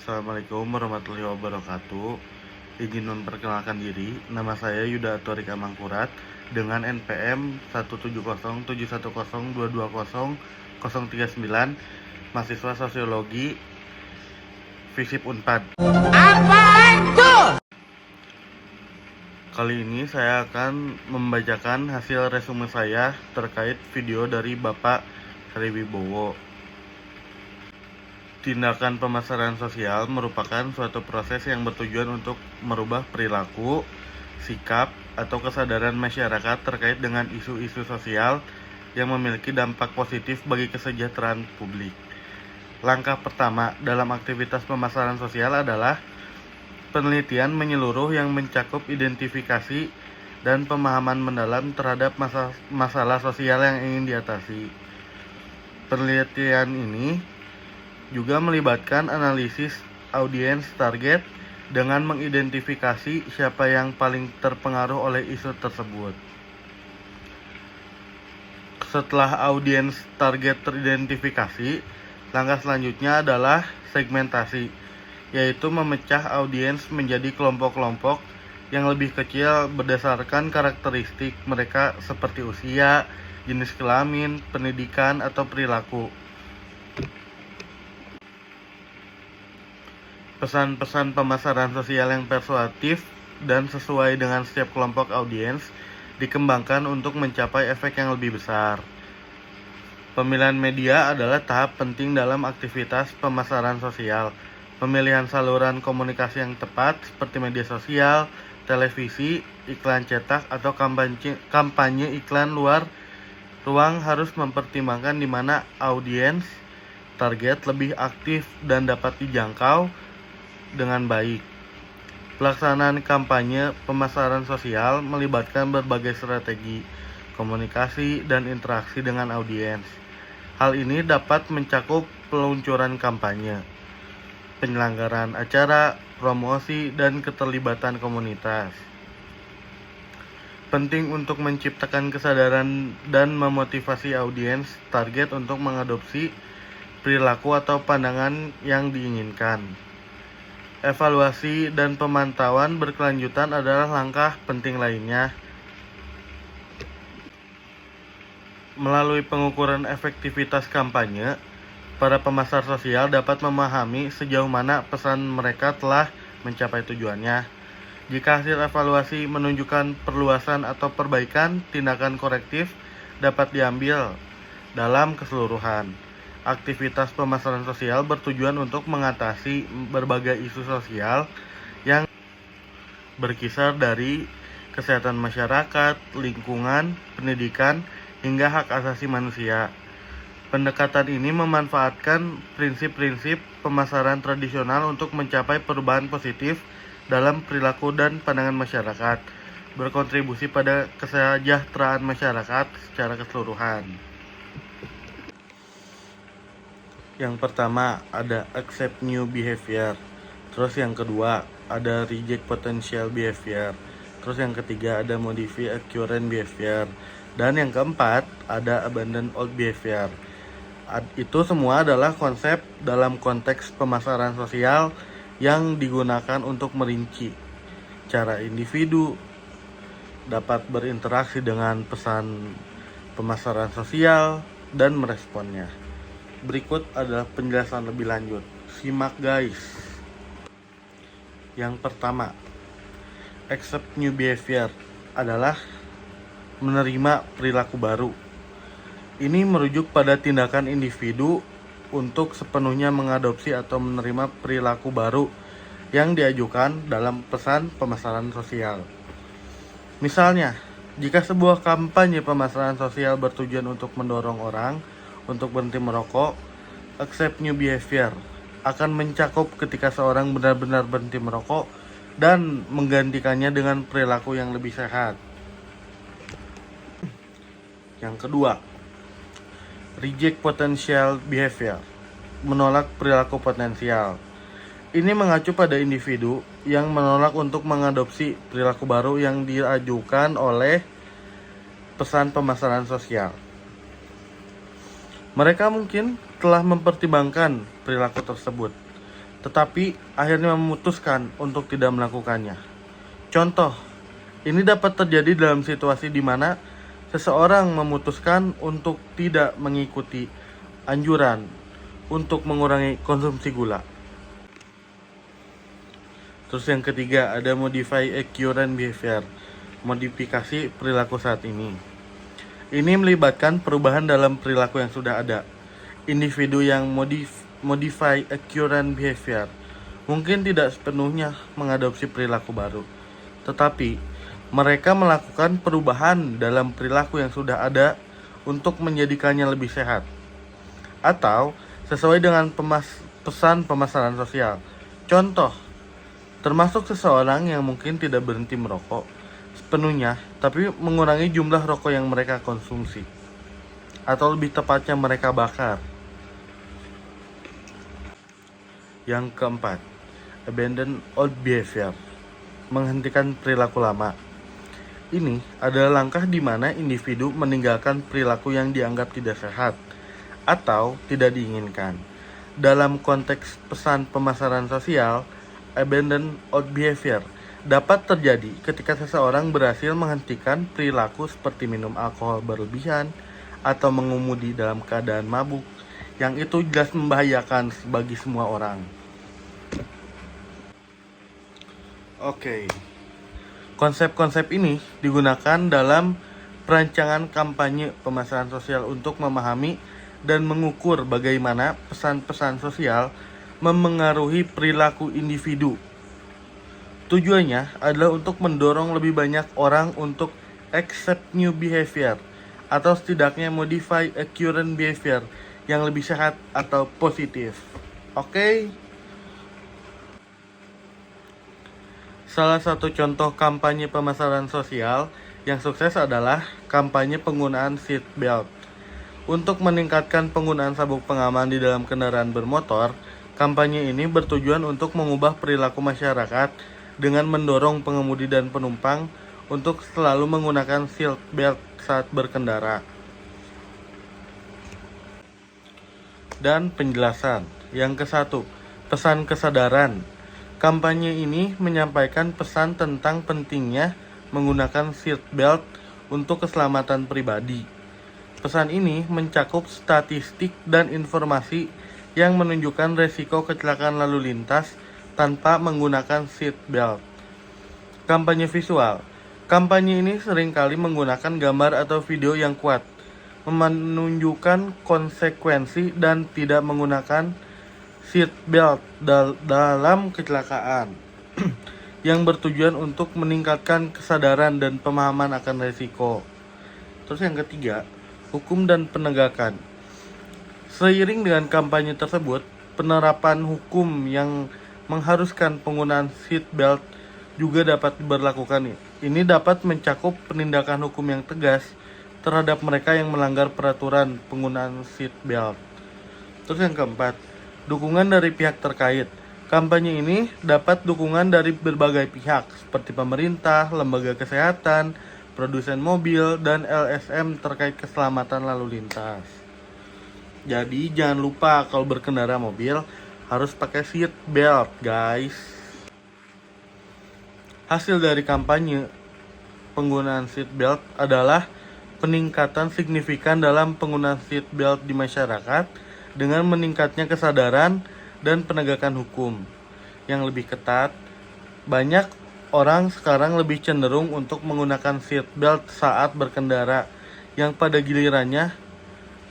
Assalamualaikum warahmatullahi wabarakatuh. Izin memperkenalkan diri, nama saya Yuda Torik Amangkurat dengan NPM 1707102200039, mahasiswa Sosiologi FISIP Unpad. Kali ini saya akan membacakan hasil resume saya terkait video dari Bapak Hariwibowo. Tindakan pemasaran sosial merupakan suatu proses yang bertujuan untuk merubah perilaku, sikap, atau kesadaran masyarakat terkait dengan isu-isu sosial yang memiliki dampak positif bagi kesejahteraan publik. Langkah pertama dalam aktivitas pemasaran sosial adalah penelitian menyeluruh yang mencakup identifikasi dan pemahaman mendalam terhadap masalah sosial yang ingin diatasi. Penelitian ini juga melibatkan analisis audiens target dengan mengidentifikasi siapa yang paling terpengaruh oleh isu tersebut. Setelah audiens target teridentifikasi, langkah selanjutnya adalah segmentasi, yaitu memecah audiens menjadi kelompok-kelompok yang lebih kecil berdasarkan karakteristik mereka seperti usia, jenis kelamin, pendidikan, atau perilaku. Pesan-pesan pemasaran sosial yang persuasif dan sesuai dengan setiap kelompok audiens dikembangkan untuk mencapai efek yang lebih besar. Pemilihan media adalah tahap penting dalam aktivitas pemasaran sosial. Pemilihan saluran komunikasi yang tepat seperti media sosial, televisi, iklan cetak, atau kampanye iklan luar ruang harus mempertimbangkan di mana audiens target lebih aktif dan dapat dijangkau dengan baik. Pelaksanaan kampanye pemasaran sosial melibatkan berbagai strategi komunikasi dan interaksi dengan audiens. Hal ini dapat mencakup peluncuran kampanye, penyelenggaraan acara, promosi, dan keterlibatan komunitas. Penting untuk menciptakan kesadaran dan memotivasi audiens target untuk mengadopsi perilaku atau pandangan yang diinginkan. Evaluasi dan pemantauan berkelanjutan adalah langkah penting lainnya. Melalui pengukuran efektivitas kampanye, para pemasar sosial dapat memahami sejauh mana pesan mereka telah mencapai tujuannya. Jika hasil evaluasi menunjukkan perluasan atau perbaikan, tindakan korektif dapat diambil dalam keseluruhan. Aktivitas pemasaran sosial bertujuan untuk mengatasi berbagai isu sosial yang berkisar dari kesehatan masyarakat, lingkungan, pendidikan, hingga hak asasi manusia. Pendekatan ini memanfaatkan prinsip-prinsip pemasaran tradisional untuk mencapai perubahan positif dalam perilaku dan pandangan masyarakat, berkontribusi pada kesejahteraan masyarakat secara keseluruhan. Yang pertama ada accept new behavior, terus yang kedua ada reject potential behavior, terus yang ketiga ada modify current behavior, dan yang keempat ada abandon old behavior. Itu semua adalah konsep dalam konteks pemasaran sosial yang digunakan untuk merinci cara individu dapat berinteraksi dengan pesan pemasaran sosial dan meresponnya. Berikut adalah penjelasan lebih lanjut. Simak guys. Yang pertama, accept new behavior adalah menerima perilaku baru. Ini merujuk pada tindakan individu untuk sepenuhnya mengadopsi atau menerima perilaku baru yang diajukan dalam pesan pemasaran sosial. Misalnya, jika sebuah kampanye pemasaran sosial bertujuan untuk mendorong orang untuk berhenti merokok, accept new behavior akan mencakup ketika seorang benar-benar berhenti merokok dan menggantikannya dengan perilaku yang lebih sehat. Yang kedua, reject potential behavior, menolak perilaku potensial. Ini mengacu pada individu yang menolak untuk mengadopsi perilaku baru yang diajukan oleh pesan pemasaran sosial. Mereka mungkin telah mempertimbangkan perilaku tersebut, tetapi akhirnya memutuskan untuk tidak melakukannya. Contoh, ini dapat terjadi dalam situasi di mana seseorang memutuskan untuk tidak mengikuti anjuran untuk mengurangi konsumsi gula. Terus yang ketiga ada modify a current behavior, modifikasi perilaku saat ini. Ini melibatkan perubahan dalam perilaku yang sudah ada. Individu yang modify a current behavior mungkin tidak sepenuhnya mengadopsi perilaku baru, tetapi mereka melakukan perubahan dalam perilaku yang sudah ada untuk menjadikannya lebih sehat, atau sesuai dengan pesan pemasaran sosial. Contoh, termasuk seseorang yang mungkin tidak berhenti merokok sepenuhnya, tapi mengurangi jumlah rokok yang mereka konsumsi, atau lebih tepatnya mereka bakar. Yang keempat, abandon old behavior, menghentikan perilaku lama. Ini adalah langkah di mana individu meninggalkan perilaku yang dianggap tidak sehat atau tidak diinginkan. Dalam konteks pesan pemasaran sosial, abandon old behavior dapat terjadi ketika seseorang berhasil menghentikan perilaku seperti minum alkohol berlebihan atau mengemudi dalam keadaan mabuk, yang itu jelas membahayakan bagi semua orang. Oke. Konsep-konsep ini digunakan dalam perancangan kampanye pemasaran sosial untuk memahami dan mengukur bagaimana pesan-pesan sosial memengaruhi perilaku individu. Tujuannya adalah untuk mendorong lebih banyak orang untuk accept new behavior, atau setidaknya modify a current behavior yang lebih sehat atau positif. Oke? Salah satu contoh kampanye pemasaran sosial yang sukses adalah kampanye penggunaan seat belt. Untuk meningkatkan penggunaan sabuk pengaman di dalam kendaraan bermotor, kampanye ini bertujuan untuk mengubah perilaku masyarakat dengan mendorong pengemudi dan penumpang untuk selalu menggunakan seat belt saat berkendara. Dan penjelasan. Yang ke-1, pesan kesadaran. Kampanye ini menyampaikan pesan tentang pentingnya menggunakan seat belt untuk keselamatan pribadi. Pesan ini mencakup statistik dan informasi yang menunjukkan resiko kecelakaan lalu lintas tanpa menggunakan seat belt. Kampanye visual. Kampanye ini seringkali menggunakan gambar atau video yang kuat, menunjukkan konsekuensi dan tidak menggunakan seat belt dalam kecelakaan yang bertujuan untuk meningkatkan kesadaran dan pemahaman akan resiko. Terus yang ketiga, hukum dan penegakan. Seiring dengan kampanye tersebut, penerapan hukum yang mengharuskan penggunaan seat belt juga dapat diberlakukan. Ini dapat mencakup penindakan hukum yang tegas terhadap mereka yang melanggar peraturan penggunaan seat belt. Terus yang keempat, dukungan dari pihak terkait. Kampanye ini dapat dukungan dari berbagai pihak seperti pemerintah, lembaga kesehatan, produsen mobil, dan LSM terkait keselamatan lalu lintas. Jadi jangan lupa kalau berkendara mobil harus pakai seat belt, guys. Hasil dari kampanye penggunaan seat belt adalah peningkatan signifikan dalam penggunaan seat belt di masyarakat dengan meningkatnya kesadaran dan penegakan hukum yang lebih ketat. Banyak orang sekarang lebih cenderung untuk menggunakan seat belt saat berkendara, yang pada gilirannya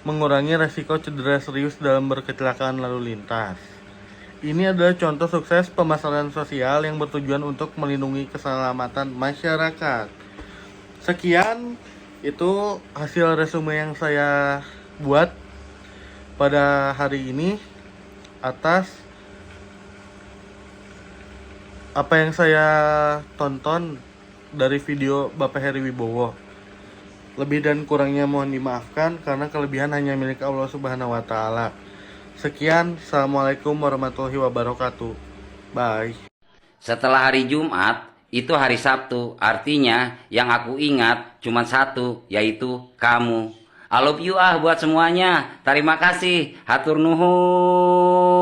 mengurangi resiko cedera serius dalam berkecelakaan lalu lintas. Ini adalah contoh sukses pemasaran sosial yang bertujuan untuk melindungi keselamatan masyarakat. Sekian, itu hasil resume yang saya buat pada hari ini atas apa yang saya tonton dari video Bapak Heri Wibowo. Lebih dan kurangnya mohon dimaafkan karena kelebihan hanya milik Allah Subhanahu wa taala. Sekian, Assalamualaikum warahmatullahi wabarakatuh. Bye. Setelah hari Jumat, itu hari Sabtu. Artinya yang aku ingat cuma satu, yaitu kamu. I love you buat semuanya. Terima kasih. Hatur nuhun.